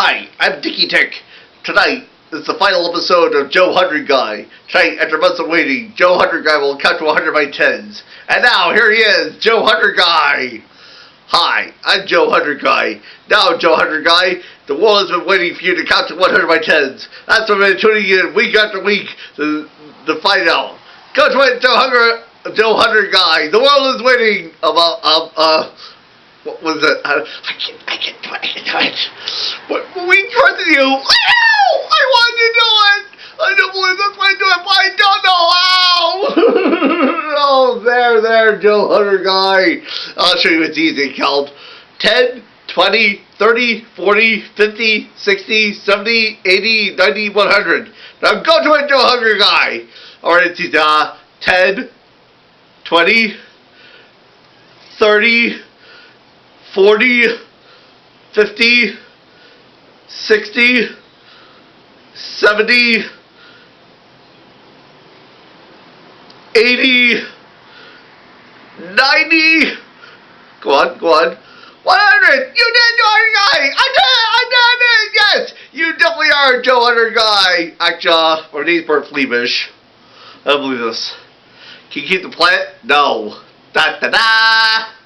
Hi, I'm Dicky Tick. Tonight is the final episode of Joe 100Guy. Tonight, after months of waiting, Joe 100Guy will count to 100 by 10s. And now, here he is, Joe 100Guy. Hi, I'm Joe 100Guy. Now, Joe 100Guy, the world has been waiting for you to count to 100 by 10s. That's what I've been tuning in week after week to find out. Go to it, Joe 100Guy. The world is waiting about, what was it? I can't do it. But we trusted you. I know! I wanted to do it! I don't believe that's why I do it, but I don't know how! Oh, there, Joe 100Guy. I'll show you it's easy. Count 10, 20, 30, 40, 50, 60, 70, 80, 90, 100. Now go to it, Joe 100Guy. Alright, it's easy. 10, 20, 30, 40, 50, 60, 70, 80, 90, go on, 100! You did, Joe 100Guy! I did it! Yes! You definitely are Joe 100Guy! Actually, or these were Fleamish. I don't believe this. Can you keep the plant? No. Da-da-da!